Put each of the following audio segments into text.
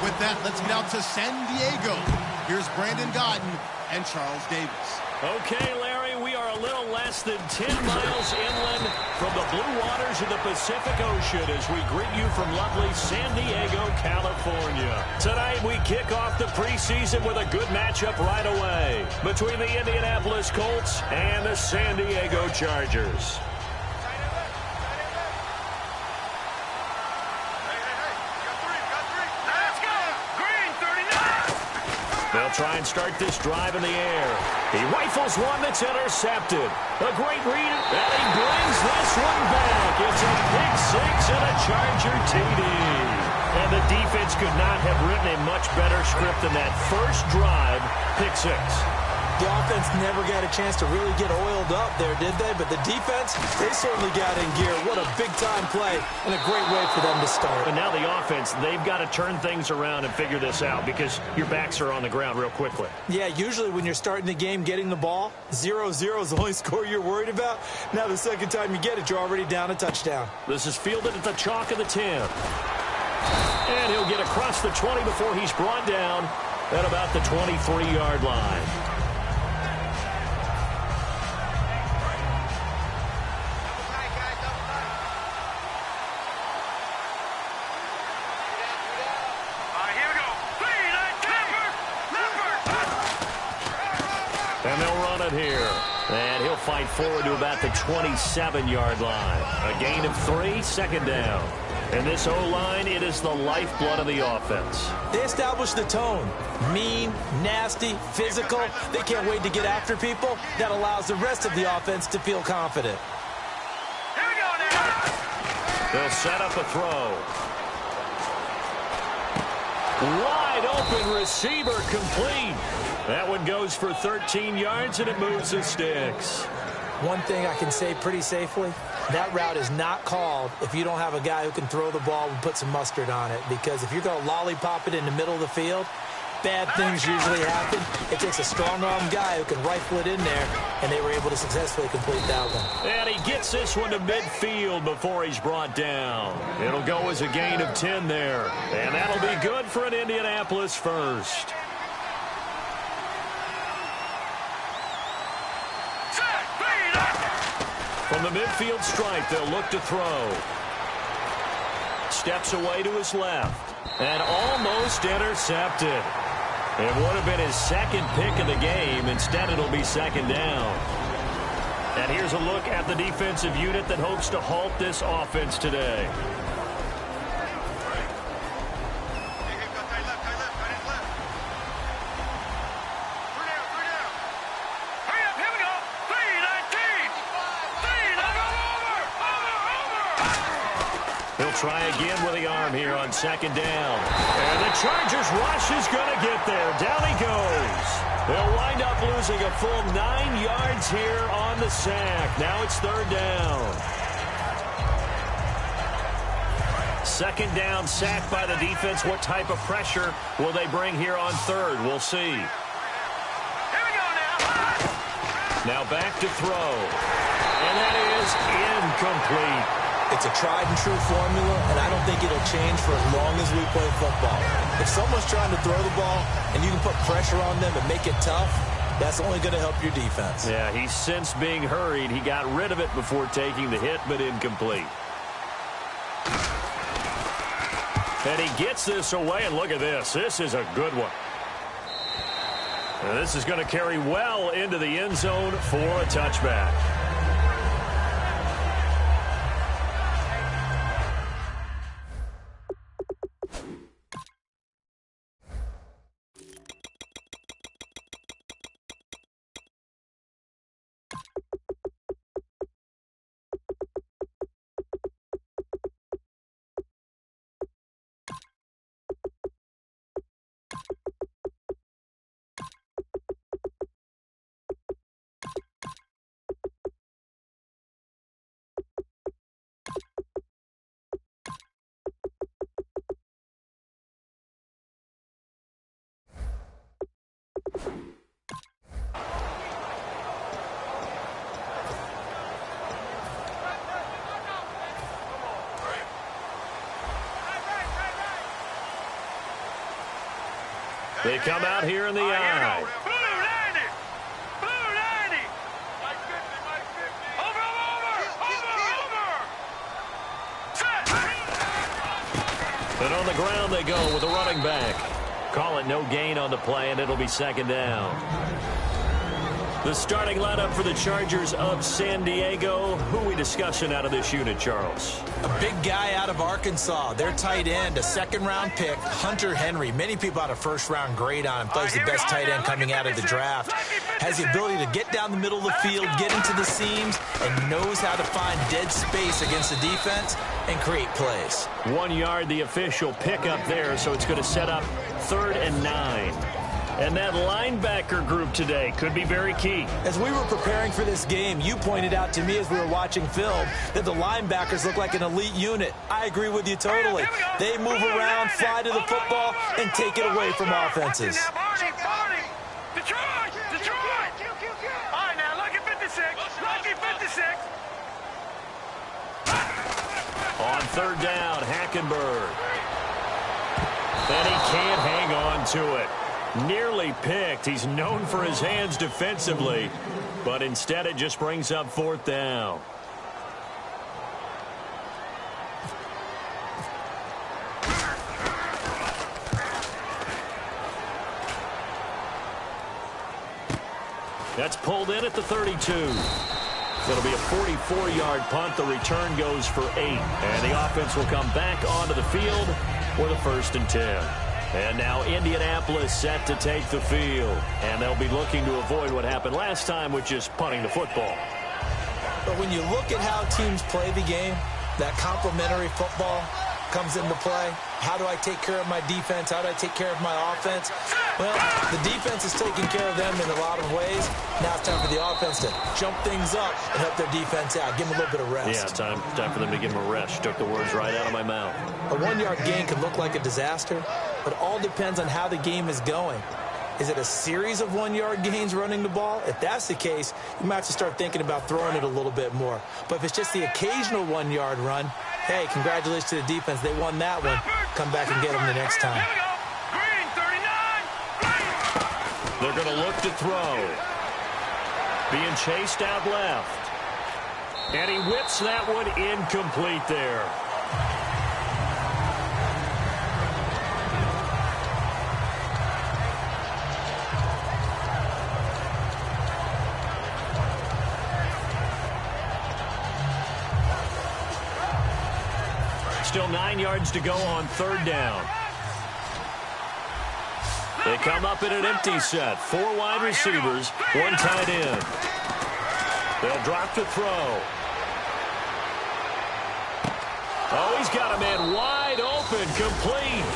With that, let's get out to San Diego. Here's Brandon Godden and Charles Davis. Okay, Larry, we are a little less than 10 miles inland from the blue waters of the Pacific Ocean as we greet you from lovely San Diego, California. Tonight, we kick off the preseason with a good matchup right away between the Indianapolis Colts and the San Diego Chargers. They'll try and start this drive in the air. He rifles one that's intercepted. A great read, and he brings this one back. It's a pick six and a Charger TD. And the defense could not have written a much better script than that first drive, pick six. The offense never got a chance to really get oiled up there, did they? But the defense, they certainly got in gear. What a big-time play and a great way for them to start. And now the offense, they've got to turn things around and figure this out because your backs are on the ground real quickly. Yeah, usually when you're starting the game getting the ball, 0-0 is the only score you're worried about. Now the second time you get it, you're already down a touchdown. This is fielded at the chalk of the 10. And he'll get across the 20 before he's brought down at about the 23-yard line. And they'll run it here. And he'll fight forward to about the 27-yard line. A gain of 3, second down. And this O-line, it is the lifeblood of the offense. They establish the tone. Mean, nasty, physical. They can't wait to get after people. That allows the rest of the offense to feel confident. Here we go now. They'll set up a throw. Wide open receiver complete. That one goes for 13 yards, and it moves the sticks. One thing I can say pretty safely, that route is not called if you don't have a guy who can throw the ball and put some mustard on it. Because if you're going to lollipop it in the middle of the field, bad things usually happen. It takes a strong-arm guy who can rifle it in there, and they were able to successfully complete that one. And he gets this one to midfield before he's brought down. It'll go as a gain of 10 there. And that'll be good for an Indianapolis first. From the midfield stripe, they'll look to throw. Steps away to his left. And almost intercepted. It would have been his second pick of the game. Instead, it'll be second down. And here's a look at the defensive unit that hopes to halt this offense today. Try again with the arm here on second down. And the Chargers rush is going to get there. Down he goes. They'll wind up losing a full 9 yards here on the sack. Now it's third down. Second down, sack by the defense. What type of pressure will they bring here on third? We'll see. Here we go now. Now back to throw. And that is incomplete. It's a tried-and-true formula, and I don't think it'll change for as long as we play football. If someone's trying to throw the ball and you can put pressure on them and make it tough, that's only going to help your defense. Yeah, he's since being hurried. He got rid of it before taking the hit, but incomplete. And he gets this away, and look at this. This is a good one. And this is going to carry well into the end zone for a touchback. They come out here in the eye. Blue 90. Blue 90. Mike 50, Mike 50. Over. Set. And on the ground they go with a running back. Call it no gain on the play, and it'll be second down. The starting lineup for the Chargers of San Diego. Who are we discussing out of this unit, Charles? A big guy out of Arkansas. Their tight end, a second-round pick, Hunter Henry. Many people had a first-round grade on him. Plays the best tight end coming out of the draft. Has the ability to get down the middle of the field, get into the seams, and knows how to find dead space against the defense and create plays. 1 yard, the official pickup there, so it's going to set up 3rd and 9. And that linebacker group today could be very key. As we were preparing for this game, you pointed out to me as we were watching film that the linebackers look like an elite unit. I agree with you totally. They move around, fly to the football, and take it away from offenses. Barney. Detroit. All right, now, Lucky 56. Lucky 56. On 3rd down, Hackenberg. And he can't hang on to it. Nearly picked. He's known for his hands defensively, but instead it just brings up 4th down. That's pulled in at the 32. It'll be a 44-yard punt. The return goes for 8. And the offense will come back onto the field for the 1st and 10. And now Indianapolis set to take the field. And they'll be looking to avoid what happened last time, which is punting the football. But when you look at how teams play the game, that complementary football comes into play. How do I take care of my defense? How do I take care of my offense? Well, the defense is taking care of them in a lot of ways. Now it's time for the offense to jump things up and help their defense out. Give them a little bit of rest. Yeah, time for them to give them a rest. You took the words right out of my mouth. A 1-yard gain can look like a disaster, but it all depends on how the game is going. Is it a series of 1-yard gains running the ball? If that's the case, you might have to start thinking about throwing it a little bit more. But if it's just the occasional 1-yard run, hey, congratulations to the defense. They won that one. Come back and get them the next time. Green 39. They're going to look to throw. Being chased out left. And he whips that one incomplete there. Still 9 yards to go on 3rd down. They come up in an empty set. 4 wide receivers, 1 tight end. They'll drop to throw. Oh, he's got a man wide open, complete.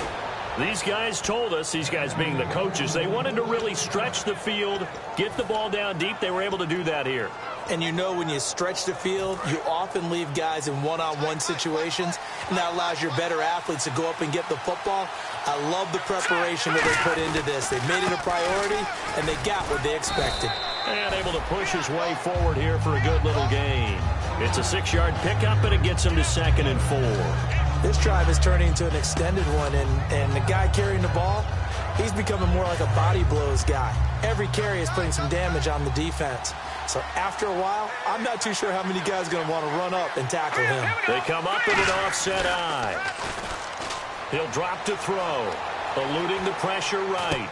These guys told us, these guys being the coaches, they wanted to really stretch the field, get the ball down deep. They were able to do that here. And you know when you stretch the field, you often leave guys in one-on-one situations, and that allows your better athletes to go up and get the football. I love the preparation that they put into this. They made it a priority, and they got what they expected. And able to push his way forward here for a good little gain. It's a 6-yard pickup, and it gets him to 2nd and 4. This drive is turning into an extended one, and the guy carrying the ball, he's becoming more like a body blows guy. Every carry is putting some damage on the defense. So after a while, I'm not too sure how many guys are going to want to run up and tackle him. They come up in an offset eye. He'll drop to throw, eluding the pressure right.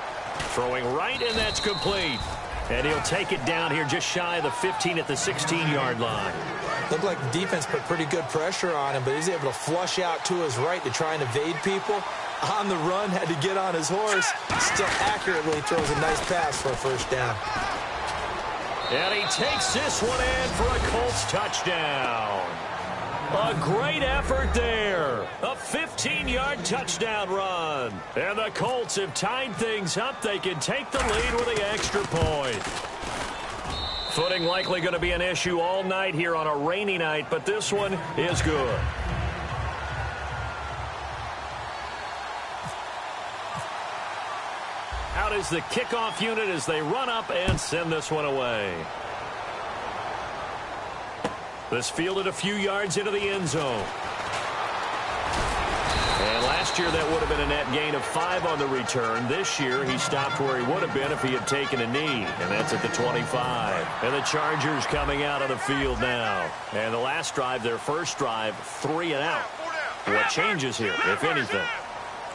Throwing right, and that's complete. And he'll take it down here just shy of the 15 at the 16-yard line. Looked like the defense put pretty good pressure on him, but he's able to flush out to his right to try and evade people. On the run, had to get on his horse. Still accurately throws a nice pass for a 1st down. And he takes this one in for a Colts touchdown. A great effort there. A 15-yard touchdown run. And the Colts have tied things up. They can take the lead with the extra point. Footing likely going to be an issue all night here on a rainy night, but this one is good. Out is the kickoff unit as they run up and send this one away. This fielded a few yards into the end zone. And last Last year, that would have been a net gain of 5 on the return. This year, he stopped where he would have been if he had taken a knee, and that's at the 25. And the Chargers coming out of the field now. And the last drive, their first drive, 3 and out. What changes here, if anything?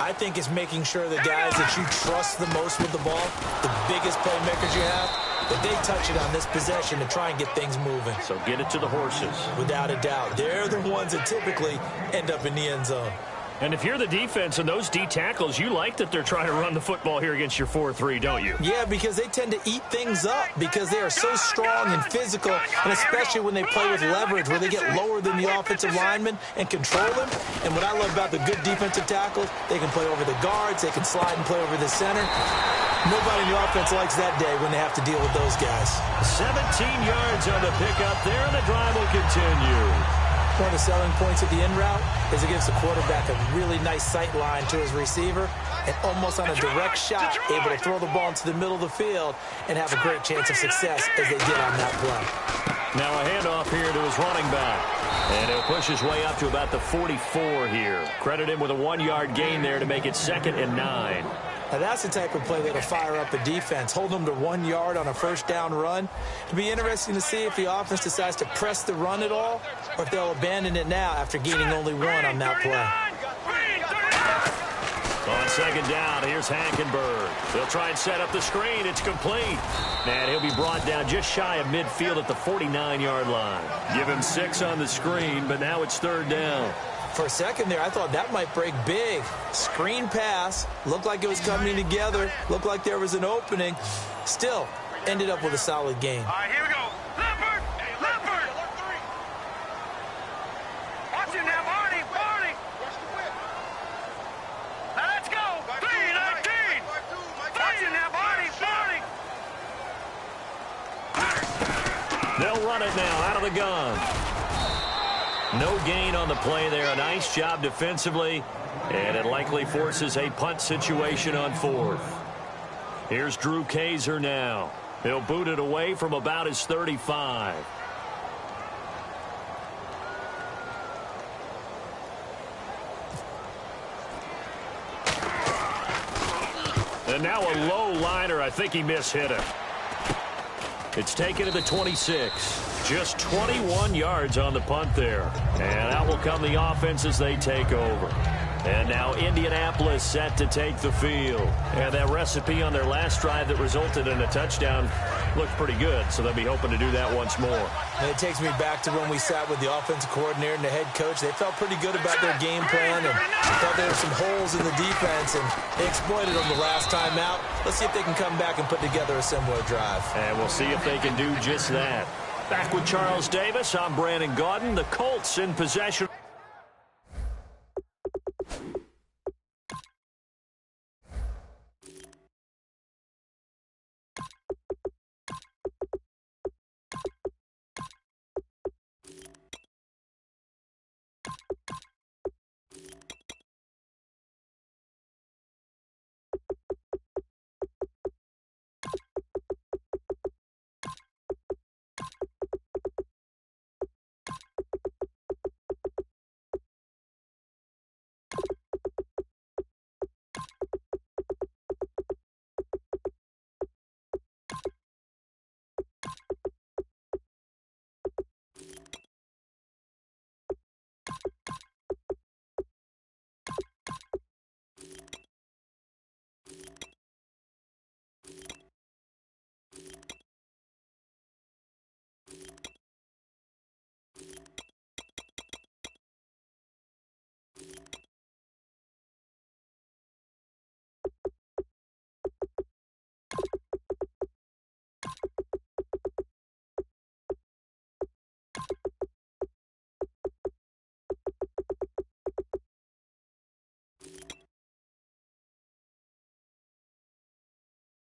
I think it's making sure the guys that you trust the most with the ball, the biggest playmakers you have, that they touch it on this possession to try and get things moving. So get it to the horses. Without a doubt. They're the ones that typically end up in the end zone. And if you're the defense and those D tackles, you like that they're trying to run the football here against your 4-3, don't you? Yeah, because they tend to eat things up because they are so strong and physical, and especially when they play with leverage where they get lower than the offensive linemen and control them. And what I love about the good defensive tackles, they can play over the guards, they can slide and play over the center. Nobody in the offense likes that day when they have to deal with those guys. 17 yards on the pickup there, and the drive will continue. One of the selling points of the in route is it gives the quarterback a really nice sight line to his receiver and almost on a direct shot able to throw the ball into the middle of the field and have a great chance of success as they did on that play. Now a handoff here to his running back. And he'll push his way up to about the 44 here. Credit him with a 1-yard gain there to make it 2nd and 9. Now that's the type of play that'll fire up a defense. Hold them to 1 yard on a first down run. It'll be interesting to see if the offense decides to press the run at all or if they'll abandon it now after gaining only 1 on that play. On 2nd down, here's Hankenberg. They'll try and set up the screen. It's complete. And he'll be brought down just shy of midfield at the 49-yard line. Give him 6 on the screen, but now it's 3rd down. For a second there, I thought that might break big. Screen pass. Looked like it was coming together. Looked like there was an opening. Still, ended up with a solid gain. All right, here we go. Leopard! Leopard! Watch him now, Barney! Barney! Now let's go! 3-19! Watch him now, Barney! Barney! They'll run it now out of the gun. No gain on the play there. A nice job defensively. And it likely forces a punt situation on 4th. Here's Drew Kaiser now. He'll boot it away from about his 35. And now a low liner. I think he mishit it. It's taken to the 26. Just 21 yards on the punt there. And out will come the offense as they take over. And now Indianapolis set to take the field. And that recipe on their last drive that resulted in a touchdown looked pretty good, so they'll be hoping to do that once more. And it takes me back to when we sat with the offensive coordinator and the head coach. They felt pretty good about their game plan and thought there were some holes in the defense, and they exploited them the last time out. Let's see if they can come back and put together a similar drive. And we'll see if they can do just that. Back with Charles Davis, I'm Brandon Gaudin. The Colts in possession.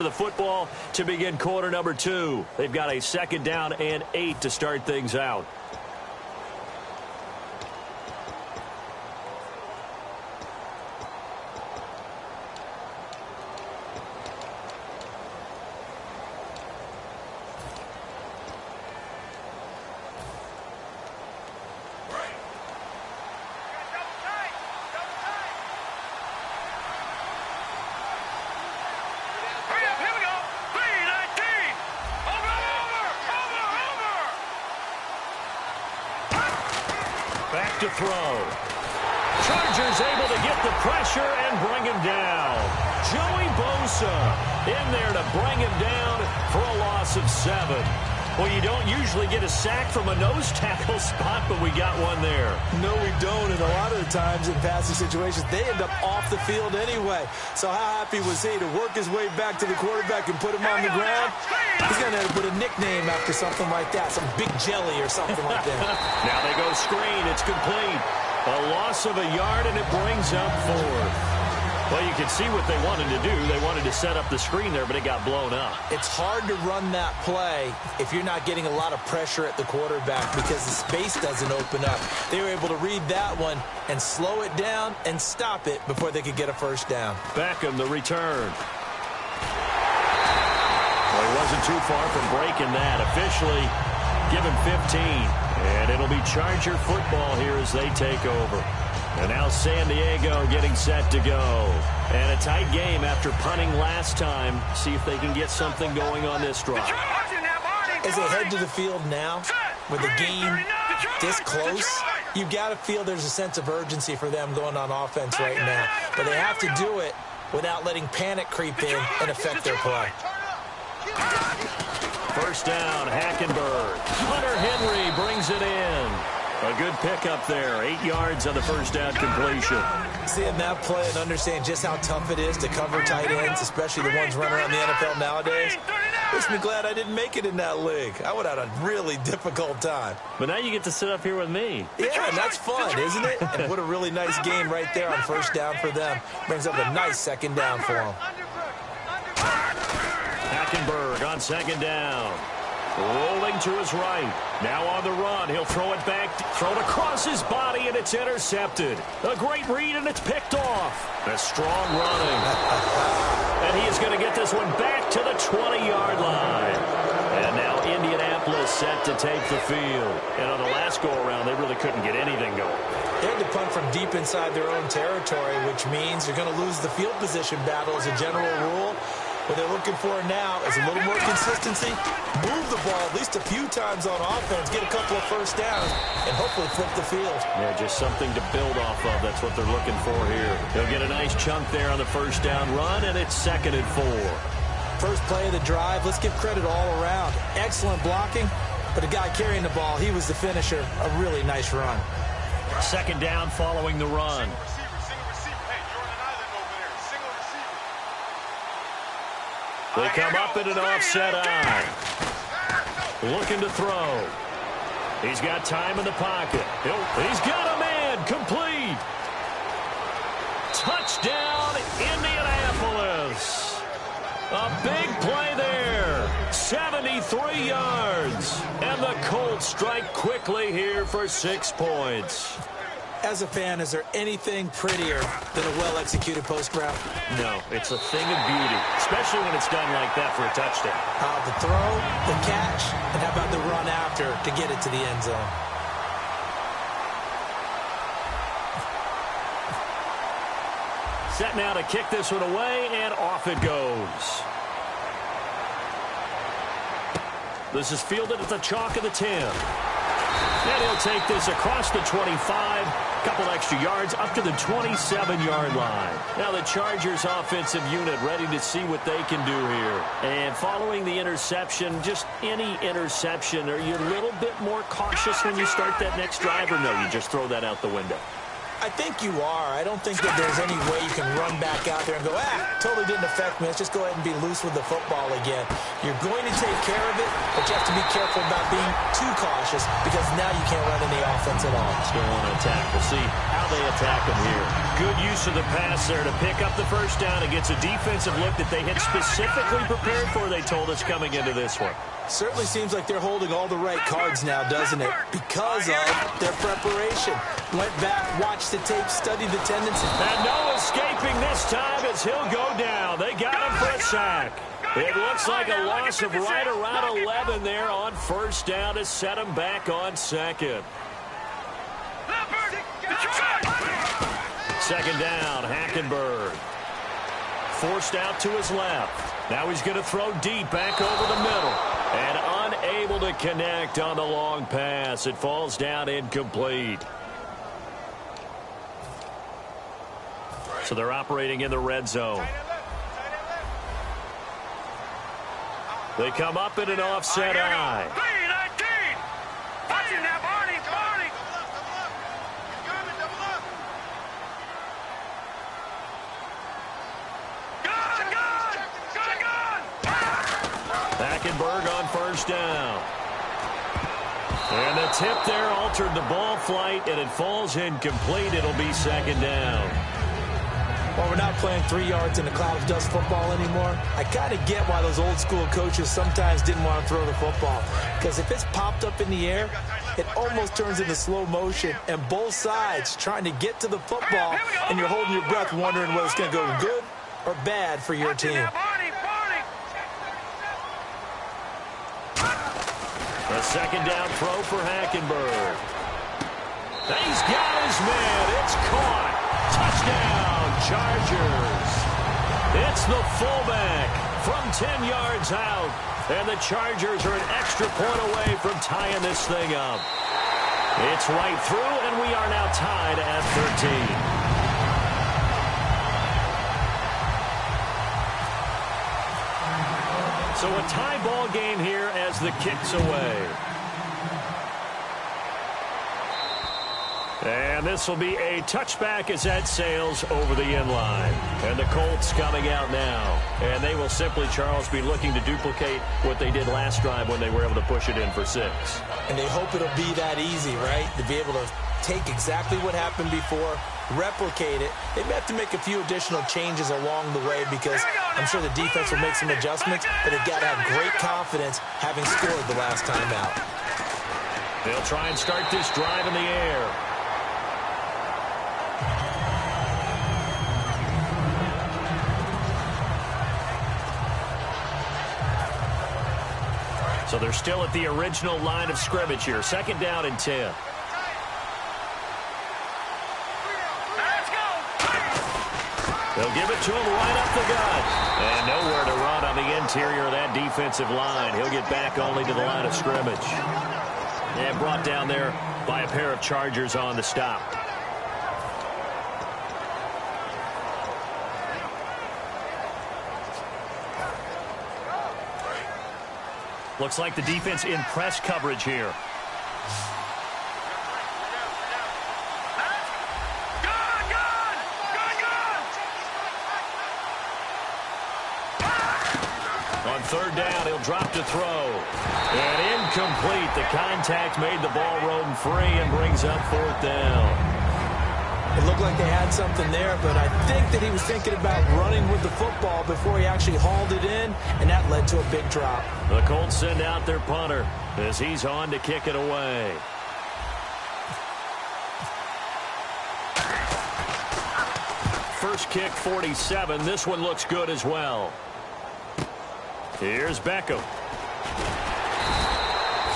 The football to begin quarter number 2. They've got a 2nd down and 8 to start things out. to throw. Chargers able to get the pressure and bring him down. Joey Bosa in there to bring him down for a loss of 7. Well, you don't usually get a sack from a nose tackle spot, but we got one there. No, we don't, and a lot of the times in passing situations, they end up off the field anyway. So how happy was he to work his way back to the quarterback and put him on the ground? He's going to have to put a nickname after something like that, some Big Jelly or something like that. Now they go screen. It's complete. A loss of a yard, and it brings up 4. Well, you can see what they wanted to do. They wanted to set up the screen there, but it got blown up. It's hard to run that play if you're not getting a lot of pressure at the quarterback because the space doesn't open up. They were able to read that one and slow it down and stop it before they could get a first down. Beckham, the return. Well, he wasn't too far from breaking that. Officially, give him 15. And it'll be Charger football here as they take over. And now San Diego getting set to go. And a tight game after punting last time. See if they can get something going on this drive. As they head to the field now, with the game this close, you've got to feel there's a sense of urgency for them going on offense right now. But they have to do it without letting panic creep in and affect their play. First down, Hackenberg. Hunter Henry brings it in. A good pickup there. 8 yards on the first down completion. Seeing that play and understanding just how tough it is to cover tight ends, especially the ones running around the NFL nowadays, makes me glad I didn't make it in that league. I would have had a really difficult time. But now you get to sit up here with me. Yeah, and that's fun, isn't it? And what a really nice game right there on first down for them. Brings up a nice second down for them. Hackenberg on second down. Rolling to his right. Now on the run. He'll throw it back. Throw it across his body, and it's intercepted. A great read, and it's picked off. A strong running. And he is going to get this one back to the 20-yard line. And now Indianapolis set to take the field. And on the last go-around, they really couldn't get anything going. They had to punt from deep inside their own territory, which means you're going to lose the field position battle as a general rule. What they're looking for now is a little more consistency, move the ball at least a few times on offense, get a couple of first downs, and hopefully flip the field. Yeah, just something to build off of. That's what they're looking for here. They'll get a nice chunk there on the first down run, and it's 2nd and 4. First play of the drive, let's give credit all around. Excellent blocking, but the guy carrying the ball, he was the finisher. A really nice run. 2nd down following the run. They come up in an offset eye. Looking to throw. He's got time in the pocket. He's got a man. Complete. Touchdown, Indianapolis. A big play there. 73 yards. And the Colts strike quickly here for 6 points. As a fan, is there anything prettier than a well-executed post route? No, it's a thing of beauty, especially when it's done like that for a touchdown. The throw, the catch, and how about the run after to get it to the end zone? Set now to kick this one away, and off it goes. This is fielded at the chalk of the 10. And he'll take this across the 25, couple extra yards up to the 27-yard line. Now the Chargers offensive unit ready to see what they can do here. And following the interception, just any interception, are you a little bit more cautious when you start that next drive, or no, you just throw that out the window? I think you are. I don't think that there's any way you can run back out there and go, totally didn't affect me. Let's just go ahead and be loose with the football again. You're going to take care of it, but you have to be careful about being too cautious because now you can't run any offense at all. Still want to attack. We'll see how they attack them here. Good use of the pass there to pick up the first down. It gets a defensive look that they had specifically prepared for, they told us, coming into this one. Certainly seems like they're holding all the right cards now, doesn't it? Because of their preparation. Went back, watched the tape, studied the tendency. And no escaping this time as he'll go down. They got him for a sack. It looks like a loss of right around 11 there on first down to set him back on 2nd. Second down, Hackenberg. Forced out to his left. Now he's going to throw deep back over the middle. And unable to connect on the long pass. It falls down incomplete. So they're operating in the red zone. They come up in an offset eye. 3-19. Watching that, Barney. Hackenberg on first down. And the tip there altered the ball flight, and it falls incomplete. It'll be second down. Well, we're not playing 3 yards in a cloud of dust football anymore. I kind of get why those old school coaches sometimes didn't want to throw the football. Because if it's popped up in the air, it almost turns into slow motion. And both sides trying to get to the football, and you're holding your breath wondering whether it's going to go good or bad for your team. A second down throw for Hackenberg. He's got his man. It's caught. Touchdown, Chargers. It's the fullback from 10 yards out. And the Chargers are an extra point away from tying this thing up. It's right through, and we are now tied at 13. So a tie ball game here as the kick's away. And this will be a touchback as that sails over the inline. And the Colts coming out now. And they will simply, Charles, be looking to duplicate what they did last drive when they were able to push it in for 6. And they hope it'll be that easy, right? To be able to take exactly what happened before, replicate it. They may have to make a few additional changes along the way because I'm sure the defense will make some adjustments, but they've got to have great confidence having scored the last time out. They'll try and start this drive in the air. So they're still at the original line of scrimmage here. Second down and 10. They'll give it to him right up the gut. And nowhere to run on the interior of that defensive line. He'll get back only to the line of scrimmage. And brought down there by a pair of Chargers on the stop. Looks like the defense in press coverage here. On third down, he'll drop to throw. And incomplete. The contact made the ball roam free and brings up fourth down. It looked like they had something there, but I think that he was thinking about running with the football before he actually hauled it in, and that led to a big drop. The Colts send out their punter as he's on to kick it away. First kick, 47. This one looks good as well. Here's Beckham.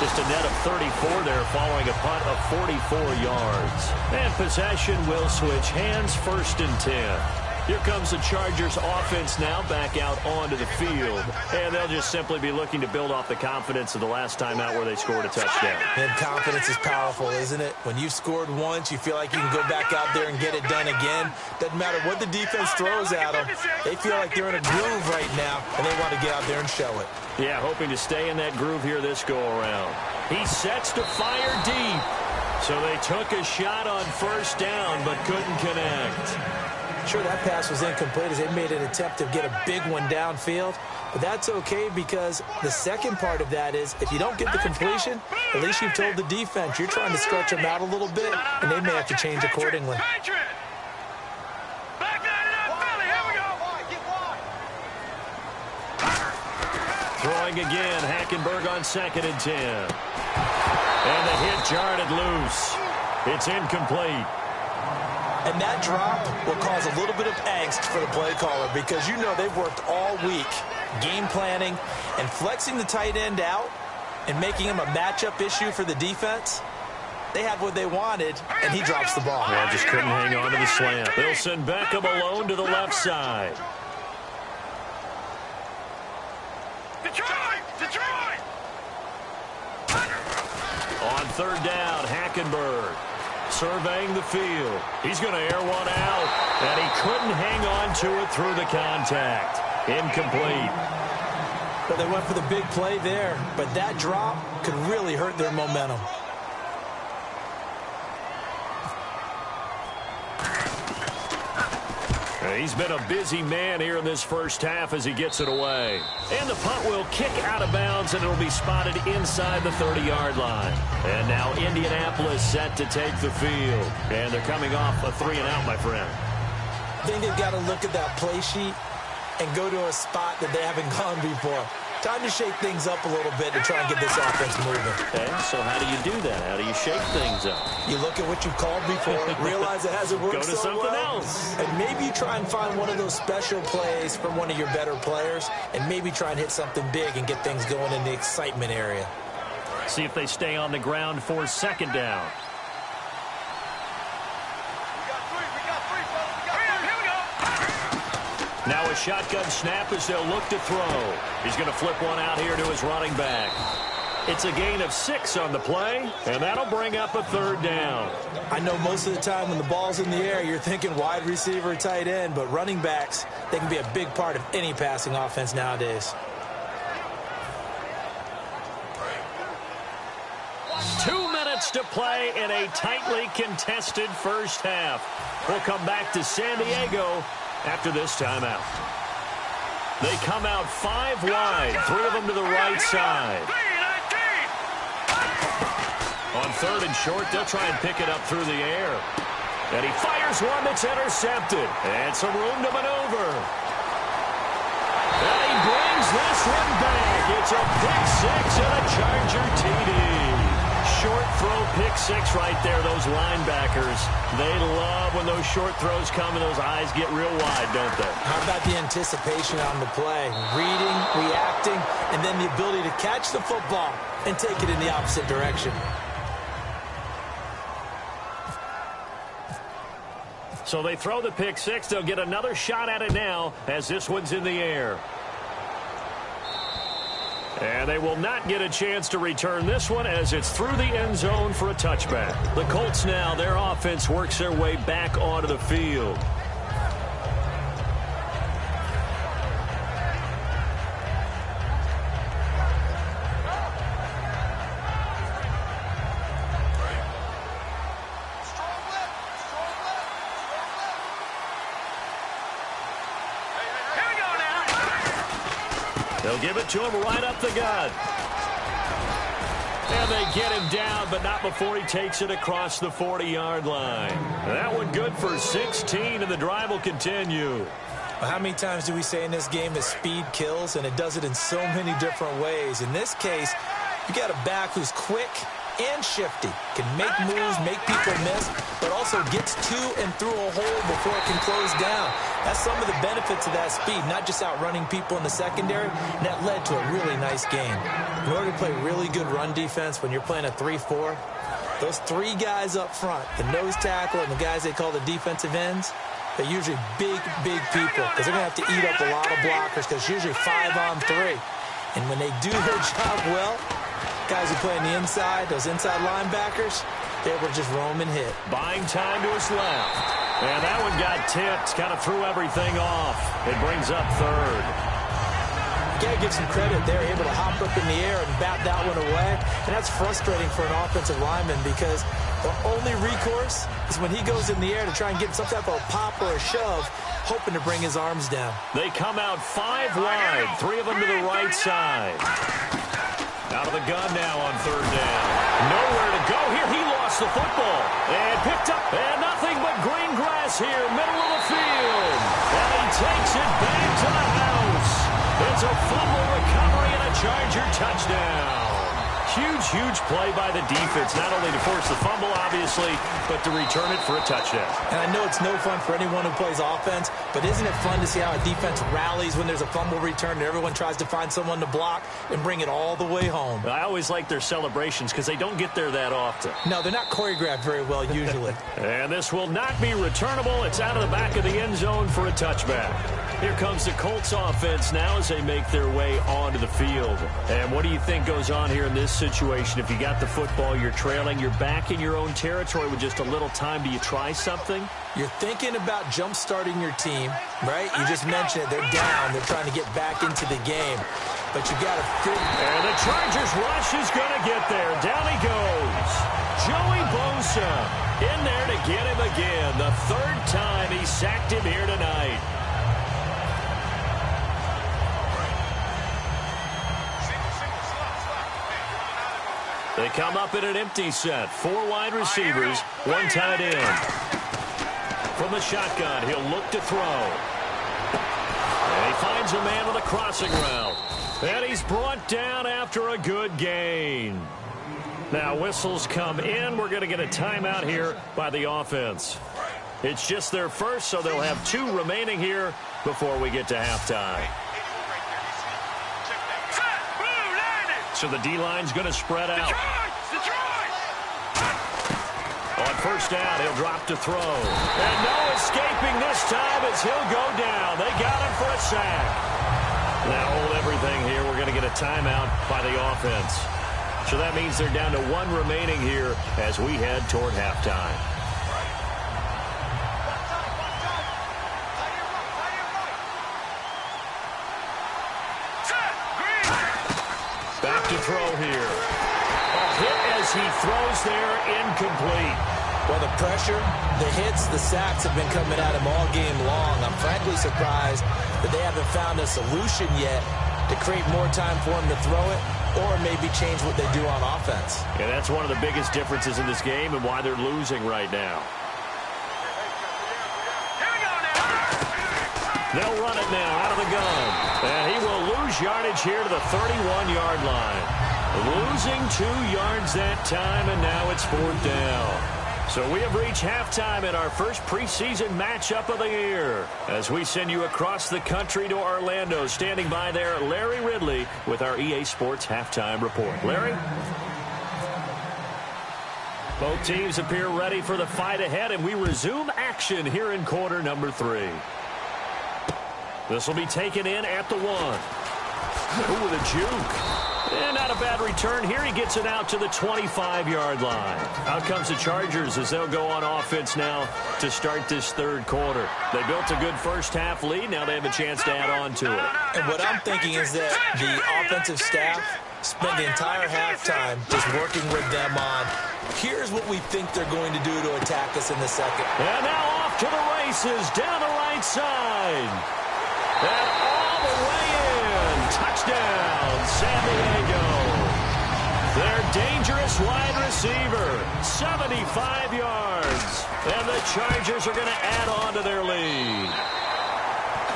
Just a net of 34 there following a punt of 44 yards. And possession will switch hands, first and 10. Here comes the Chargers offense now back out onto the field. And they'll just simply be looking to build off the confidence of the last time out where they scored a touchdown. And confidence is powerful, isn't it? When you've scored once, you feel like you can go back out there and get it done again. Doesn't matter what the defense throws at them. They feel like they're in a groove right now, and they want to get out there and show it. Yeah, hoping to stay in that groove here this go-around. He sets to fire deep. So they took a shot on first down, but couldn't connect. Sure, that pass was incomplete as they made an attempt to get a big one downfield. But that's okay because the second part of that is if you don't get the completion, at least you've told the defense you're trying to stretch them out a little bit, and they may have to change accordingly. Throwing again, Hackenberg on second and 10. And the hit jarred loose. It's incomplete. And that drop will cause a little bit of angst for the play caller because you know they've worked all week game planning and flexing the tight end out and making him a matchup issue for the defense. They had what they wanted, and he drops the ball. Yeah, just couldn't hang on to the slant. They'll send Beckham alone to the left side. On third down, Hackenberg. surveying the field. He's going to air one out, and he couldn't hang on to it through the contact. Incomplete. But they went for the big play there, but that drop could really hurt their momentum. He's been a busy man here in this first half as he gets it away. And the punt will kick out of bounds, and it'll be spotted inside the 30-yard line. And now Indianapolis set to take the field. And they're coming off a 3-and-out, my friend. I think they've got to look at that play sheet and go to a spot that they haven't gone before. Time to shake things up a little bit to try and get this offense moving. Okay, so how do you do that? How do you shake things up? You look at what you've called before, realize it hasn't worked Go to so something well, else. and maybe you try and find one of those special plays from one of your better players, and maybe try and hit something big and get things going in the excitement area. See if they stay on the ground for second down. Now a shotgun snap as they'll look to throw. He's going to flip one out here to his running back. It's a gain of 6 on the play, and that'll bring up a 3rd down. I know most of the time when the ball's in the air, you're thinking wide receiver, tight end, but running backs, they can be a big part of any passing offense nowadays. 2 minutes to play in a tightly contested first half. We'll come back to San Diego after this timeout. They come out 5 wide, 3 of them to the right side. On 3rd and short, they'll try and pick it up through the air. And he fires one that's intercepted. And some room to maneuver. And he brings this one back. It's a pick 6 and a Charger TD. Short throw pick 6 right there, those linebackers. They love when those short throws come and those eyes get real wide, don't they? How about the anticipation on the play? Reading, reacting, and then the ability to catch the football and take it in the opposite direction. So they throw the pick 6. They'll get another shot at it now as this one's in the air. And they will not get a chance to return this one as it's through the end zone for a touchback. The Colts now, their offense works their way back onto the field. They'll give it to him right up the gut. And they get him down, but not before he takes it across the 40-yard line. That one good for 16, and the drive will continue. Well, how many times do we say in this game that speed kills, and it does it in so many different ways? In this case, you got a back who's quick and shifty, can make moves, make people miss, but also gets to and through a hole before it can close down. That's some of the benefits of that speed, not just outrunning people in the secondary, and that led to a really nice game. In order to play really good run defense when you're playing a 3-4, those 3 guys up front, the nose tackle and the guys they call the defensive ends, they're usually big, big people because they're going to have to eat up a lot of blockers because it's usually 5-on-3. And when they do their job well, guys who play on the inside, those inside linebackers, they're able to just roam and hit. Buying time to his left. And that one got tipped, kind of threw everything off. It brings up 3rd. You got to give some credit. They're able to hop up in the air and bat that one away. And that's frustrating for an offensive lineman because the only recourse is when he goes in the air to try and get some type of a pop or a shove, hoping to bring his arms down. They come out 5 wide, 3 of them to the right side. Out of the gun now on 3rd down. Nowhere to go here. He lost the football. And picked up. And nothing but green grass here, middle of the field. And he takes it back to the house. It's a fumble recovery and a Charger touchdown. Huge, huge play by the defense, not only to force the fumble, obviously, but to return it for a touchdown. And I know it's no fun for anyone who plays offense, but isn't it fun to see how a defense rallies when there's a fumble return and everyone tries to find someone to block and bring it all the way home? I always like their celebrations because they don't get there that often. No, they're not choreographed very well usually. And this will not be returnable. It's out of the back of the end zone for a touchback. Here comes the Colts offense now as they make their way onto the field. And what do you think goes on here in this situation? If you got the football, you're trailing, you're back in your own territory with just a little time. Do you try something? You're thinking about jump-starting your team, right? You just mentioned it. They're down. They're trying to get back into the game. But you got to figure. And the Chargers rush is going to get there. Down he goes. Joey Bosa in there to get him again. The third time he sacked him here tonight. They come up in an empty set. 4 wide receivers, 1 tight end. From the shotgun, he'll look to throw. And he finds a man with a crossing route. And he's brought down after a good gain. Now whistles come in. We're going to get a timeout here by the offense. It's just their first, so they'll have 2 remaining here before we get to halftime. So the D-line's going to spread out. On first down, he'll drop to throw. And no escaping this time as he'll go down. They got him for a sack. Now hold everything here. We're going to get a timeout by the offense. So that means they're down to 1 remaining here as we head toward halftime. Back to throw here. A hit as he throws there, incomplete. Well, the pressure, the hits, the sacks have been coming at him all game long. I'm frankly surprised that they haven't found a solution yet to create more time for him to throw it or maybe change what they do on offense. Yeah, that's one of the biggest differences in this game and why they're losing right now. They'll run it now out of the gun. And he will lose yardage here to the 31-yard line. Losing 2 yards that time, and now it's 4th down. So we have reached halftime in our first preseason matchup of the year. As we send you across the country to Orlando, standing by there, Larry Ridley with our EA Sports Halftime Report. Larry? Both teams appear ready for the fight ahead, and we resume action here in quarter number 3. This will be taken in at the 1. Ooh, with a juke. And not a bad return here. He gets it out to the 25-yard line. Out comes the Chargers as they'll go on offense now to start this 3rd quarter. They built a good first-half lead. Now they have a chance to add on to it. And what I'm thinking is that the offensive staff spent the entire halftime just working with them on, here's what we think they're going to do to attack us in the second. And now off to the races down the right side. And all the way in. Touchdown, San Diego. Their dangerous wide receiver, 75 yards. And the Chargers are going to add on to their lead.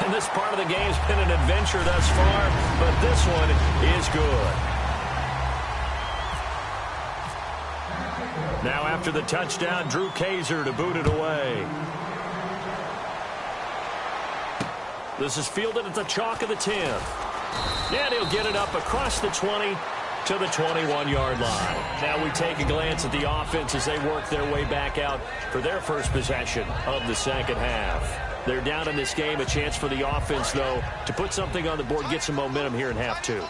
And this part of the game's been an adventure thus far, but this one is good. Now after the touchdown, Drew Kaiser to boot it away. This is fielded at the chalk of the 10. And he'll get it up across the 20 to the 21-yard line. Now we take a glance at the offense as they work their way back out for their first possession of the second half. They're down in this game. A chance for the offense, though, to put something on the board, get some momentum here in half 2.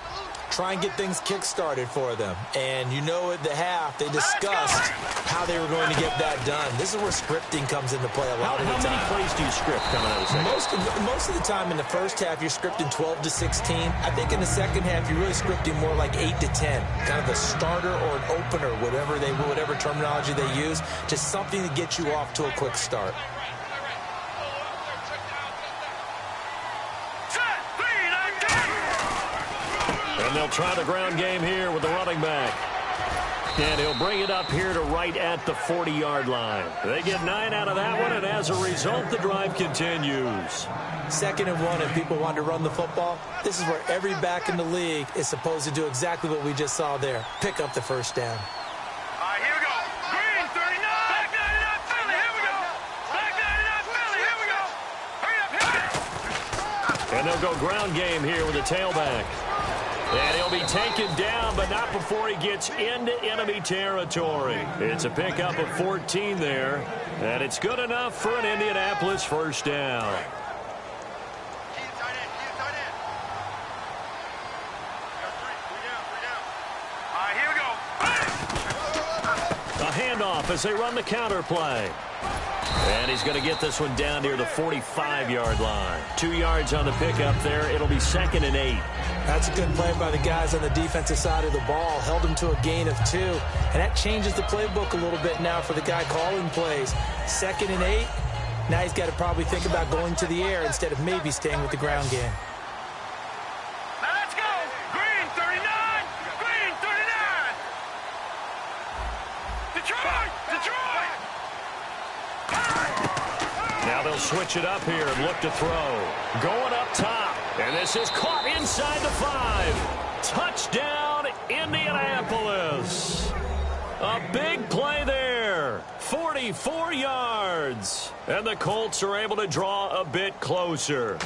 Try and get things kick-started for them. And you know at the half, they discussed how they were going to get that done. This is where scripting comes into play a lot of the time. How many plays do you script coming out of the second? Most of the time in the first half, you're scripting 12 to 16. I think in the second half, you're really scripting more like 8 to 10. Kind of a starter or an opener, whatever terminology they use. Just something to get you off to a quick start. And they'll try the ground game here with the running back. And he'll bring it up here to right at the 40-yard line. They get 9 out of that one, and as a result, the drive continues. 2nd and 1, if people want to run the football, this is where every back in the league is supposed to do exactly what we just saw there. Pick up the first down. All right, here we go. Green, 39. Back 99, Philly. Here we go. Back 99, Philly. Here we go. Hurry up, hit it. And they'll go ground game here with the tailback. And he'll be taken down, but not before he gets into enemy territory. It's a pickup of 14 there, and it's good enough for an Indianapolis first down. off as they run the counter play. And he's going to get this one down near the 45-yard line. 2 yards on the pickup there. It'll be 2nd and 8. That's a good play by the guys on the defensive side of the ball. Held him to a gain of 2. And that changes the playbook a little bit now for the guy calling plays. 2nd and 8. Now he's got to probably think about going to the air instead of maybe staying with the ground game. Now let's go. Green 39. Green 39. Detroit. Detroit. Now they'll switch it up here and look to throw. Going up top. And this is caught inside the 5. Touchdown, Indianapolis. A big play there. 44 yards. And the Colts are able to draw a bit closer.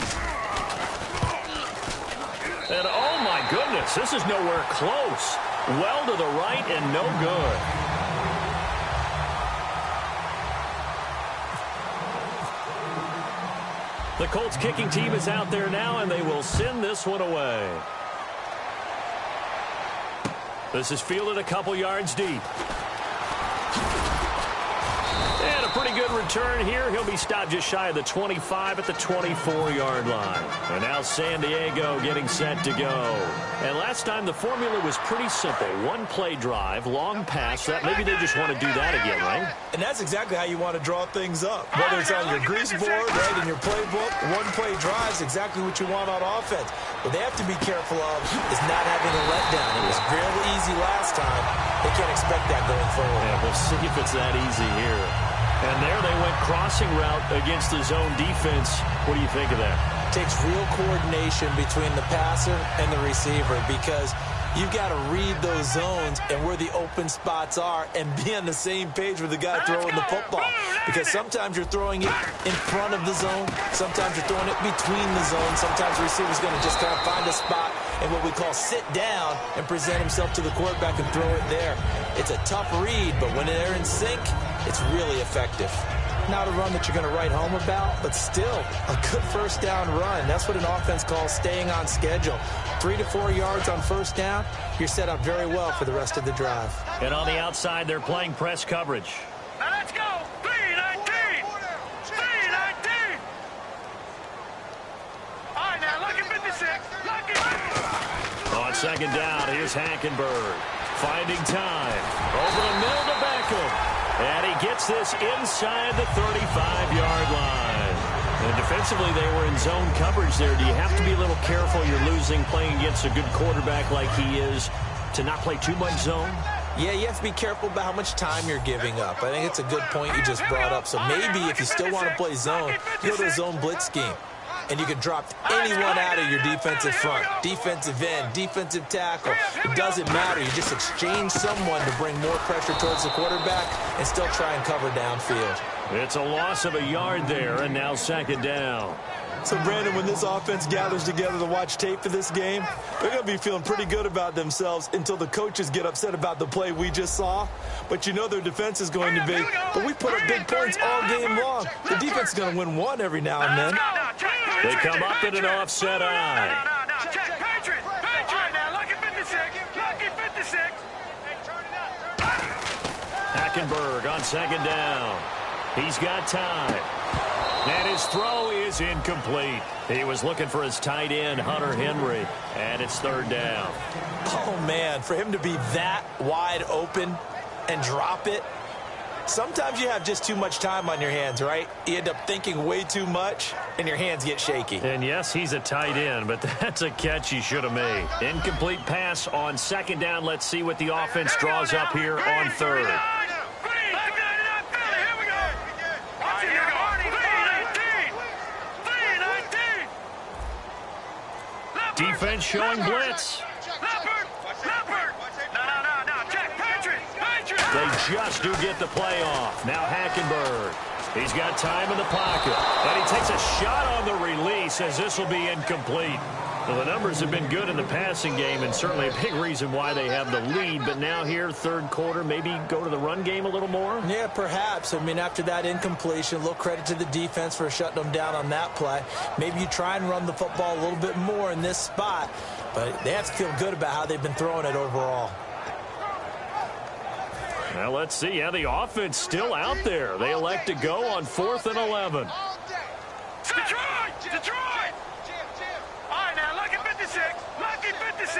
And oh my goodness, this is nowhere close. Well to the right and no good. The Colts kicking team is out there now, and they will send this one away. This is fielded a couple yards deep. And a pretty good return here. He'll be stopped just shy of the 25 at the 24-yard line. And now San Diego getting set to go. And last time the formula was pretty simple. One-play drive, long pass. That maybe they just want to do that again, right? And that's exactly how you want to draw things up. Whether it's on your grease board, right, in your playbook, one-play drive is exactly what you want on offense. What they have to be careful of is not having a letdown. It was really easy last time. They can't expect that going forward. Yeah, we'll see if it's that easy here. And there they went crossing route against the zone defense. What do you think of that? Takes real coordination between the passer and the receiver because you've got to read those zones and where the open spots are and be on the same page with the guy throwing the football. Because sometimes you're throwing it in front of the zone. Sometimes you're throwing it between the zones. Sometimes the receiver's going to just kind of find a spot and what we call sit down and present himself to the quarterback and throw it there. It's a tough read, but when they're in sync, it's really effective. Not a run that you're going to write home about, but still a good first down run. That's what an offense calls staying on schedule. 3 to 4 yards on first down, you're set up very well for the rest of the drive. And on the outside, they're playing press coverage. Now let's go. 3-19. 3-19. All right, now lucky 56. Lucky 56. On second down, here's Hackenberg. Finding time. Over the middle to Beckham. And he gets this inside the 35-yard line. And defensively, they were in zone coverage there. Do you have to be a little careful? You're losing playing against a good quarterback like he is to not play too much zone? Yeah, you have to be careful about how much time you're giving up. I think it's a good point you just brought up. So maybe if you still want to play zone, you go to a zone blitz scheme. And you can drop anyone out of your defensive front, defensive end, defensive tackle. It doesn't matter. You just exchange someone to bring more pressure towards the quarterback and still try and cover downfield. It's a loss of a yard there, and now second down. So, Brandon, when this offense gathers together to watch tape for this game, they're going to be feeling pretty good about themselves until the coaches get upset about the play we just saw. But you know their defense is going to be, but we put up big points all game long. The defense is going to win one every now and then. They come up in an offset eye. No, check. Patriot. Now lucky 56. Lucky 56. Hackenberg on second down. He's got time. And his throw is incomplete. He was looking for his tight end, Hunter Henry, and it's third down. Oh, man, for him to be that wide open and drop it, sometimes you have just too much time on your hands, right? You end up thinking way too much, and your hands get shaky. And, yes, he's a tight end, but that's a catch he should have made. Incomplete pass on second down. Let's see what the offense draws up here on third. Defense showing blitz. They just do get the play off. Now Hackenberg. He's got time in the pocket. And he takes a shot on the release as this will be incomplete. Well, the numbers have been good in the passing game and certainly a big reason why they have the lead. But now here, third quarter, maybe go to the run game a little more? Yeah, perhaps. I mean, after that incompletion, a little credit to the defense for shutting them down on that play. Maybe you try and run the football a little bit more in this spot. But they have to feel good about how they've been throwing it overall. Now let's see how the offense still out there. They elect to go on 4th and 11. Detroit! Detroit! All right, now, lucky 56. Lucky 56.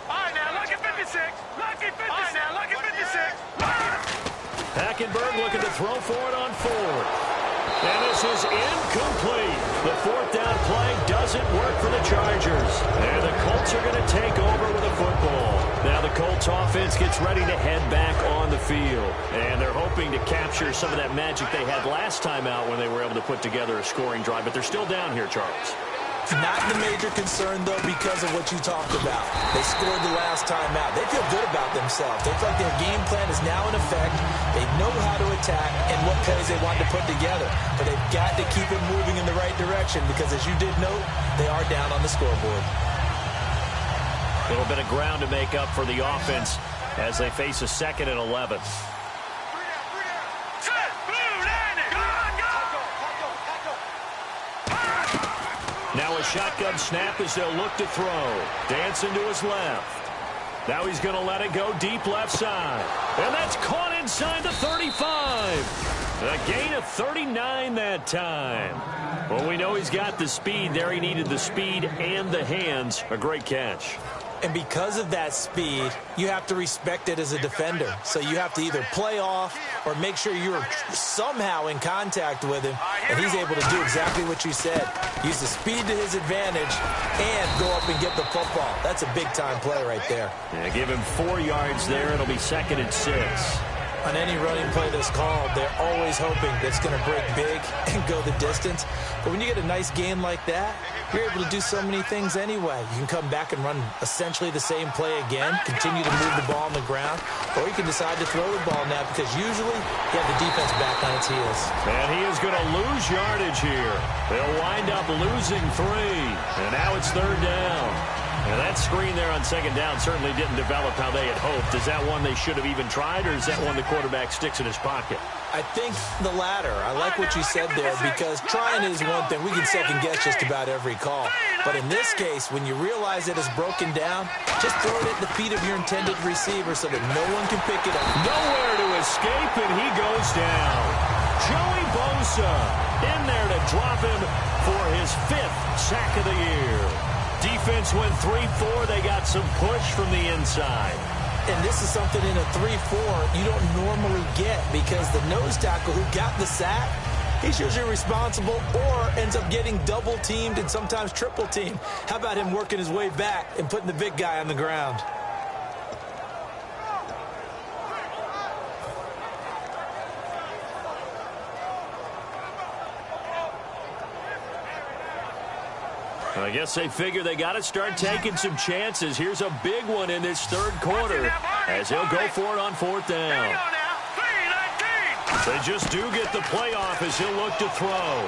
All right, now, lucky 56. Lucky 56. All right, now, lucky 56. Hackenberg looking to throw for it on 4th. And this is incomplete. The 4th down play doesn't work for the Chargers. And the Colts are going to take over with the football. Now the Colts offense gets ready to head back on the field. And they're hoping to capture some of that magic they had last time out when they were able to put together a scoring drive. But they're still down here, Charles. Not the major concern, though, because of what you talked about. They scored the last time out. They feel good about themselves. They feel like their game plan is now in effect. They know how to attack and what plays they want to put together. But they've got to keep it moving in the right direction because, as you did note, they are down on the scoreboard. A little bit of ground to make up for the offense as they face a 2nd and 11. Now a shotgun snap as they'll look to throw. Dancing to his left. Now he's going to let it go deep left side. And that's caught inside the 35. A gain of 39 that time. Well, we know he's got the speed there. He needed the speed and the hands. A great catch. And because of that speed, you have to respect it as a defender. So you have to either play off or make sure you're somehow in contact with him. And he's able to do exactly what you said. Use the speed to his advantage and go up and get the football. That's a big-time play right there. Yeah, give him 4 yards there. It'll be 2nd and 6. On any running play that's called, they're always hoping that it's going to break big and go the distance. But when you get a nice gain like that, you're able to do so many things anyway. You can come back and run essentially the same play again, continue to move the ball on the ground, or you can decide to throw the ball now because usually you have the defense back on its heels. And he is going to lose yardage here. They'll wind up losing 3. And now it's 3rd down. And that screen there on 2nd down certainly didn't develop how they had hoped. Is that one they should have even tried, or is that one the quarterback sticks in his pocket? I think the latter. I like what you said there because trying is one thing. We can second-guess just about every call. But in this case, when you realize that it's broken down, just throw it at the feet of your intended receiver so that no one can pick it up. Nowhere to escape, and he goes down. Joey Bosa in there to drop him for his 5th sack of the year. Defense went 3-4. They got some push from the inside. And this is something in a 3-4 you don't normally get because the nose tackle who got the sack, he's usually responsible or ends up getting double-teamed and sometimes triple-teamed. How about him working his way back and putting the big guy on the ground? I guess they figure they got to start taking some chances. Here's a big one in this 3rd quarter as he'll go for it on 4th down. They just do get the playoff as he'll look to throw.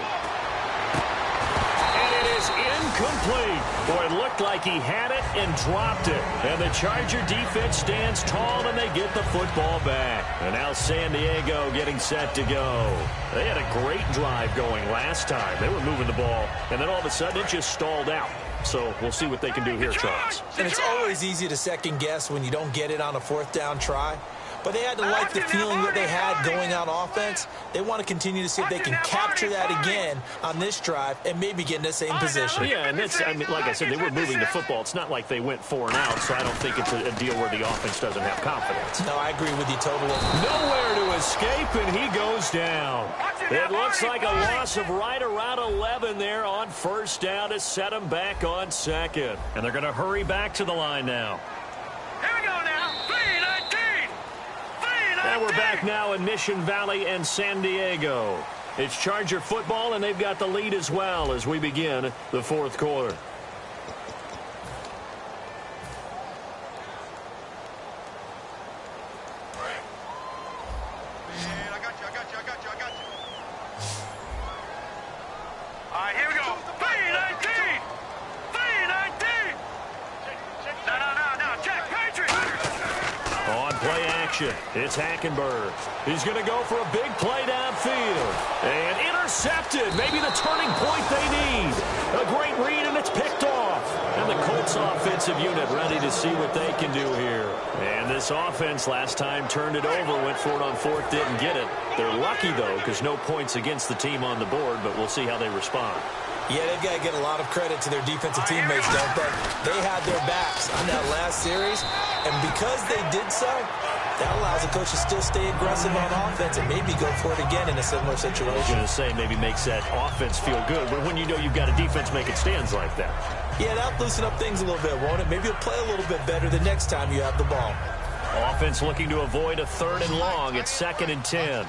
And it is incomplete. Boy, it looked like he had it and dropped it. And the Charger defense stands tall and they get the football back. And now San Diego getting set to go. They had a great drive going last time. They were moving the ball, and then all of a sudden it just stalled out. So we'll see what they can do here, Charles. And it's always easy to second-guess when you don't get it on a 4th down try. But they had to like the feeling that they had going on offense. They want to continue to see if they can capture that again on this drive and maybe get in the same position. Yeah, and that's, I mean, like I said, they were moving the football. It's not like they went 4 and out, so I don't think it's a deal where the offense doesn't have confidence. No, I agree with you totally. Nowhere to escape, and he goes down. It looks like a loss of right around 11 there on 1st down to set them back on 2nd. And they're going to hurry back to the line now. Here we go now. 3-19. And we're back now in Mission Valley and San Diego. It's Charger football, and they've got the lead as well as we begin the 4th quarter. I got you. All right, here we go. 3-19. 3-19. No. Check. Patriot. On play action, it's Hackenberg. He's going to go for a big play downfield. And intercepted. Maybe the turning point they need. A great read, and it's picked off. offensive unit ready to see what they can do here. And this offense last time turned it over, went for it on fourth, didn't get it. They're lucky, though, because no points against the team on the board, but we'll see how they respond. Yeah, they've got to get a lot of credit to their defensive teammates, don't they? They had their backs on that last series, and because they did so, that allows the coach to still stay aggressive on offense and maybe go for it again in a similar situation. I was going to say maybe makes that offense feel good, but when you know you've got a defense making stands like that. Yeah, that'll loosen up things a little bit, won't it? Maybe you'll play a little bit better the next time you have the ball. Offense looking to avoid a 3rd and long. It's 2nd and 10.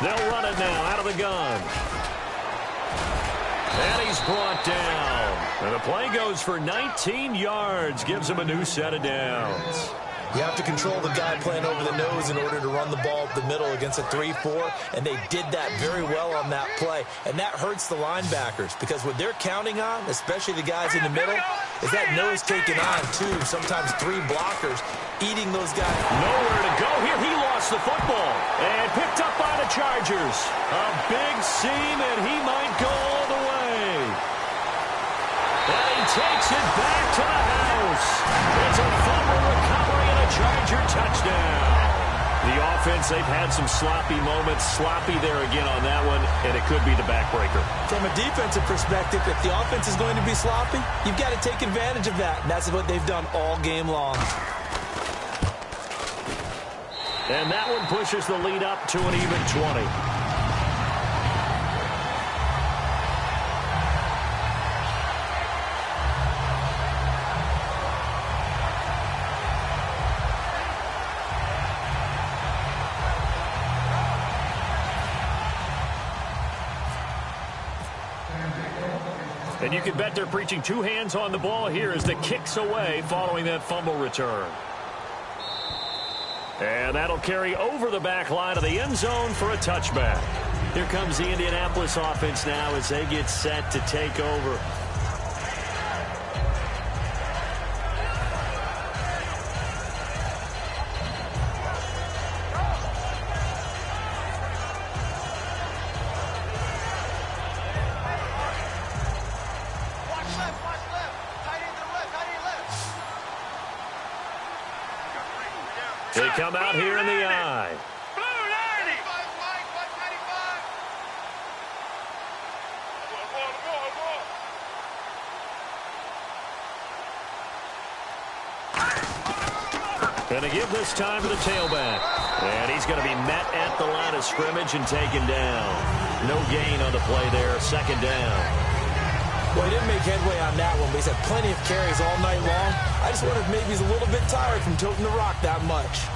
They'll run it now out of the gun. And he's brought down. And the play goes for 19 yards. Gives him a new set of downs. You have to control the guy playing over the nose in order to run the ball up the middle against a 3-4, and they did that very well on that play. And that hurts the linebackers because what they're counting on, especially the guys in the middle, is that nose taking on 2, sometimes 3 blockers, eating those guys. Nowhere to go here. He lost the football and picked up by the Chargers. A big seam, and he might go all the way. And he takes it back to the house. It's a fumble recovery and a Charger touchdown. The offense, they've had some sloppy moments. Sloppy there again on that one, and it could be the backbreaker. From a defensive perspective, if the offense is going to be sloppy, you've got to take advantage of that. And that's what they've done all game long. And that one pushes the lead up to an even 20. And you can bet they're preaching 2 hands on the ball here as the kick's away following that fumble return. And that'll carry over the back line of the end zone for a touchback. Here comes the Indianapolis offense now as they get set to take over. They come out here in the eye. Going to give this time to the tailback. And he's going to be met at the line of scrimmage and taken down. No gain on the play there. 2nd down. Well, he didn't make headway on that one, but he's had plenty of carries all night long. I just wonder if maybe he's a little bit tired from toting the rock that much.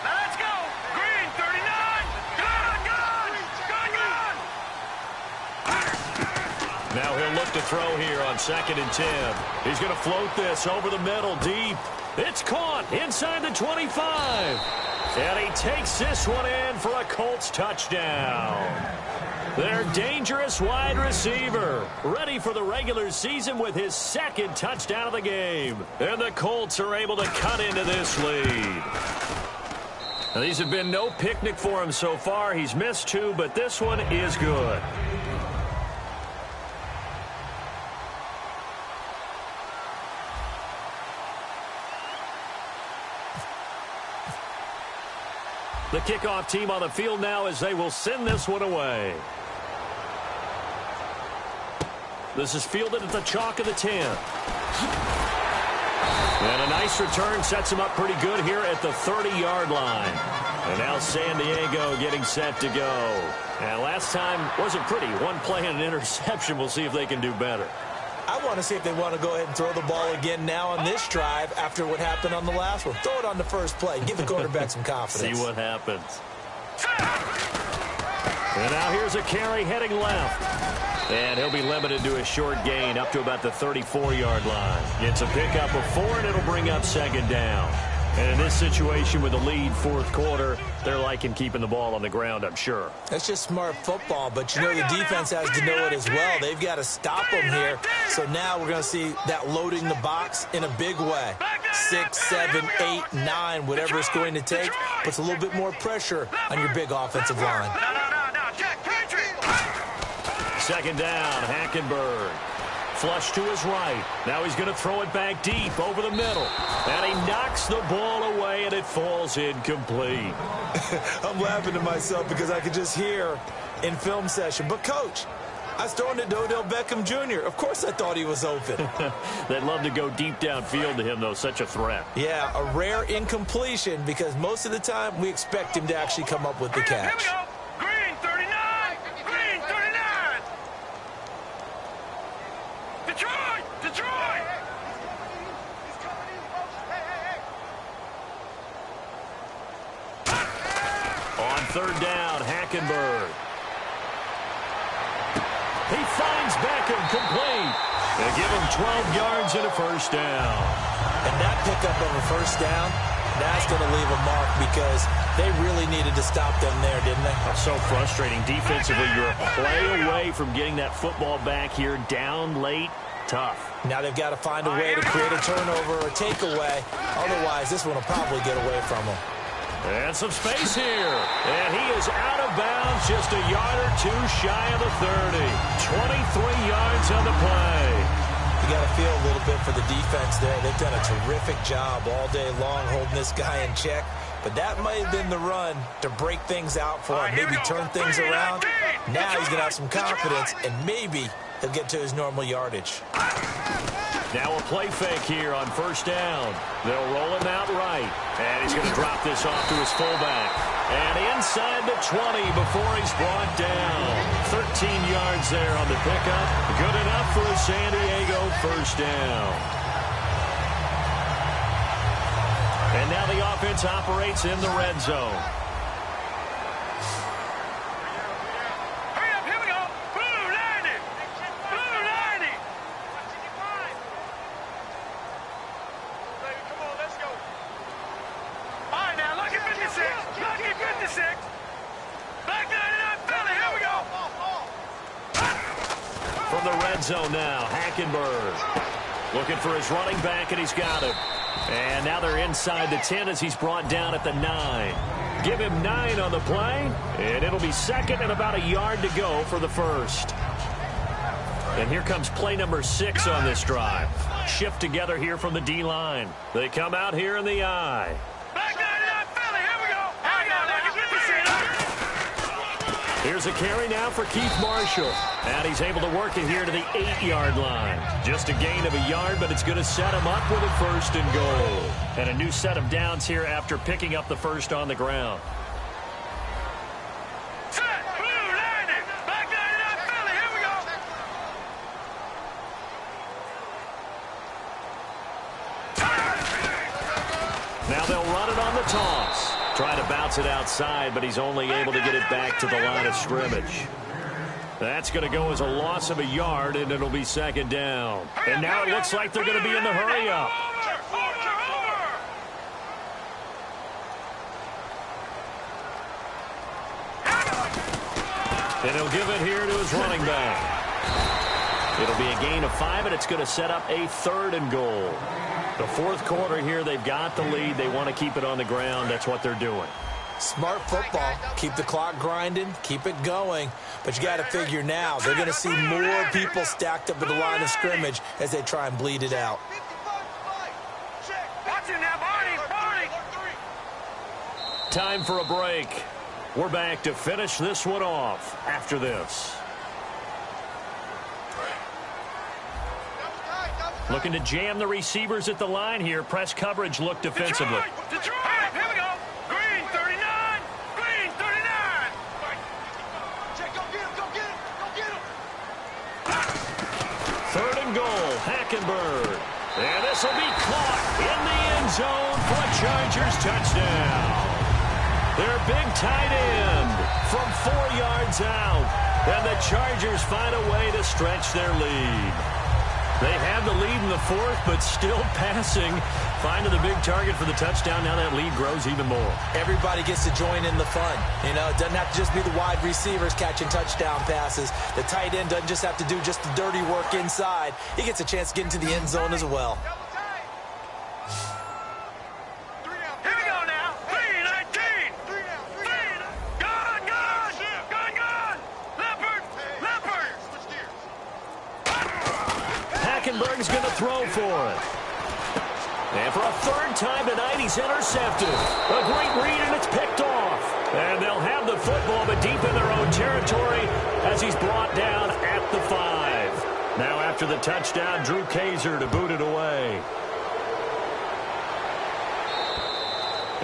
Let's go! Green, 39! Gun! Now he'll look to throw here on 2nd and 10. He's going to float this over the middle deep. It's caught inside the 25. And he takes this one in for a Colts touchdown. Their dangerous wide receiver, ready for the regular season with his 2nd touchdown of the game. And the Colts are able to cut into this lead. Now, these have been no picnic for him so far. He's missed 2, but this one is good. The kickoff team on the field now as they will send this one away. This is fielded at the chalk of the 10. And a nice return sets him up pretty good here at the 30-yard line. And now San Diego getting set to go. And last time wasn't pretty. 1 play and an interception. We'll see if they can do better. I want to see if they want to go ahead and throw the ball again now on this drive after what happened on the last one. Throw it on the first play. Give the quarterback some confidence. See what happens. And now here's a carry heading left. And he'll be limited to a short gain up to about the 34-yard line. It's a pickup of 4, and it'll bring up 2nd down. And in this situation with the lead fourth quarter, they're liking keeping the ball on the ground, I'm sure. That's just smart football, but you know the defense has to know it as well. They've got to stop them here. So now we're going to see that loading the box in a big way. 6, 7, 8, 9, whatever it's going to take, puts a little bit more pressure on your big offensive line. Second down, Hackenberg. Flush to his right. Now he's going to throw it back deep over the middle. And he knocks the ball away, and it falls incomplete. I'm laughing to myself because I could just hear in film session, but, Coach, I was throwing it to Odell Beckham Jr. Of course I thought he was open. They'd love to go deep downfield to him, though. Such a threat. Yeah, a rare incompletion because most of the time we expect him to actually come up with the catch. Green 39! Green 39! Detroit! On third down, Hackenberg. He finds Beckham complete. They give him 12 yards and a first down. And that pickup of a first down, that's going to leave a mark because they really needed to stop them there, didn't they? So frustrating. Defensively, you're a play away from getting that football back here down late. Tough. Now they've got to find a way to create a turnover or takeaway. Otherwise, this one will probably get away from them. And some space here. And he is out of bounds, just a yard or two shy of the 30. 23 yards on the play. You got to feel a little bit for the defense there. They've done a terrific job all day long holding this guy in check. But that might have been the run to break things out for him, maybe turn things around. Now he's going to have some confidence, and maybe he'll get to his normal yardage. Now a play fake here on first down. They'll roll him out right. And he's going to drop this off to his fullback. And inside the 20 before he's brought down. 13 yards there on the pickup. Good enough for a San Diego first down. And now the offense operates in the red zone. From the red zone now, Hackenberg looking for his running back, and he's got him. And now they're inside the 10 as he's brought down at the 9. Give him 9 on the play, and it'll be second and about a yard to go for the first. And here comes play number 6 on this drive. Shift together here from the D-line. They come out here in the I. Here's a carry now for Keith Marshall. And he's able to work it here to the 8-yard line. Just a gain of a yard, but it's going to set him up with a first and goal. And a new set of downs here after picking up the first on the ground. Now they'll run it on the toss. Trying to bounce it outside, but he's only able to get it back to the line of scrimmage. That's going to go as a loss of a yard, and it'll be second down. And now it looks like they're going to be in the hurry-up. And he'll give it here to his running back. It'll be a gain of 5, and it's going to set up a third and goal. The fourth quarter here, they've got the lead. They want to keep it on the ground. That's what they're doing. Smart football. Keep the clock grinding. Keep it going. But you got to figure now, they're going to see more people stacked up at the line of scrimmage as they try and bleed it out. Time for a break. We're back to finish this one off after this. Looking to jam the receivers at the line here. Press coverage look defensively. Detroit! Here we go! Green 39! Green 39! Go get him! Go get him! Go get him! Third and goal. Hackenberg. And this will be caught in the end zone for a Chargers touchdown. Their big tight end from 4 yards out. And the Chargers find a way to stretch their lead. They have the lead in the fourth, but still passing. Finding the big target for the touchdown. Now that lead grows even more. Everybody gets to join in the fun. You know, it doesn't have to just be the wide receivers catching touchdown passes. The tight end doesn't just have to do just the dirty work inside. He gets a chance to get into the end zone as well. Here we go now. 3-19. Gone. Leopard. Hackenberg's going to throw for it. And for a third time tonight, he's intercepted. A great read, and it's picked off. And they'll have the football, but deep in their own territory as he's brought down at the 5. Now after the touchdown, Drew Kaiser to boot it away.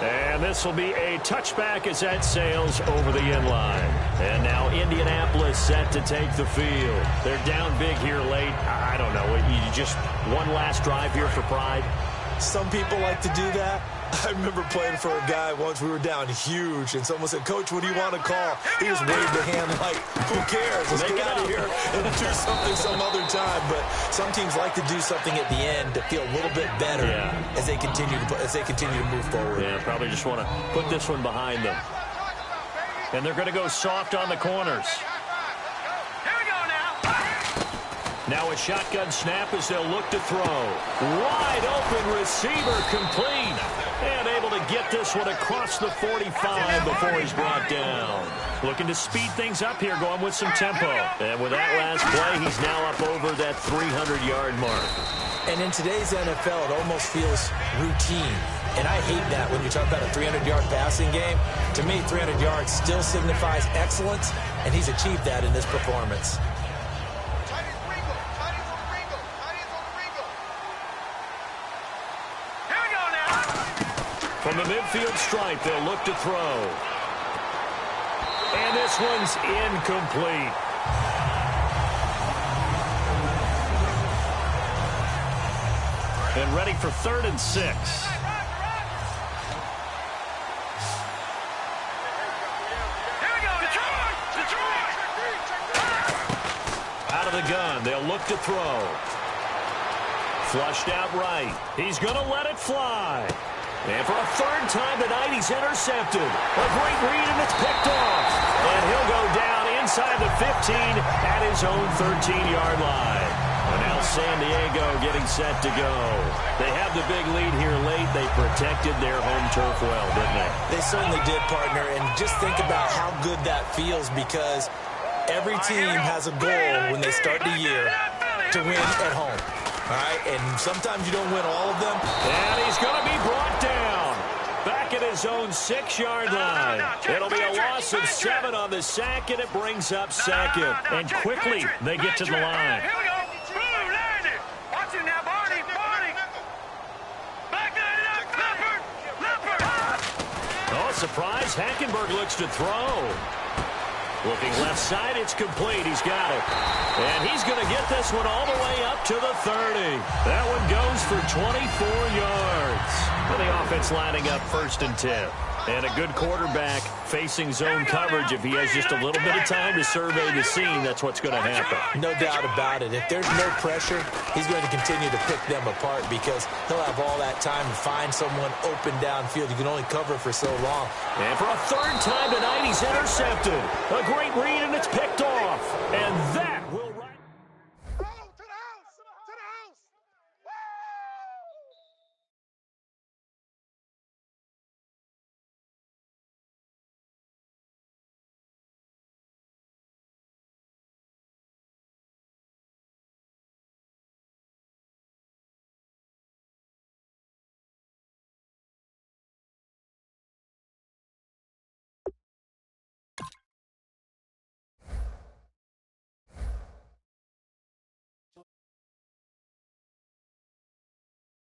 And this will be a touchback as that sails over the end line. And now Indianapolis set to take the field. They're down big here late. I don't know. You just one last drive here for pride. Some people like to do that. I remember playing for a guy once. We were down huge, and someone said, "Coach, what do you want to call?" He just waved the hand like, "Who cares? Let's get out of here and do something some other time." But some teams like to do something at the end to feel a little bit better as they continue to move forward. Yeah, probably just want to put this one behind them. And they're going to go soft on the corners. Now a shotgun snap as they'll look to throw. Wide open receiver complete. And able to get this one across the 45 before he's brought down. Looking to speed things up here, going with some tempo. And with that last play, he's now up over that 300-yard mark. And in today's NFL, it almost feels routine. And I hate that when you talk about a 300-yard passing game. To me, 300 yards still signifies excellence, and he's achieved that in this performance. From the midfield stripe, they'll look to throw. And this one's incomplete. And ready for 3rd and 6. Out of the gun, they'll look to throw. Flushed out right. He's going to let it fly. And for a third time tonight, he's intercepted. A great read, and it's picked off. And he'll go down inside the 15 at his own 13-yard line. And now San Diego getting set to go. They have the big lead here late. They protected their home turf well, didn't they? They certainly did, partner. And just think about how good that feels, because every team has a goal when they start the year to win at home. All right, and sometimes you don't win all of them. And he's going to be brought down back at his own 6-yard line. It'll be a loss of 7 on the sack, and it brings up 2nd. And quickly, they get to the line. Here we go. Boom, landed. Watch him now, Barney. Back Leopard. Oh, surprise. Hackenberg looks to throw. Looking left side, it's complete. He's got it. And he's going to get this one all the way up to the 30. That one goes for 24 yards. And the offense lining up 1st and 10. And a good quarterback facing zone coverage. If he has just a little bit of time to survey the scene, that's what's going to happen. No doubt about it. If there's no pressure, he's going to continue to pick them apart, because he'll have all that time to find someone open downfield. You can only cover for so long. And for a third time tonight, he's intercepted. A great read, and it's picked off. And that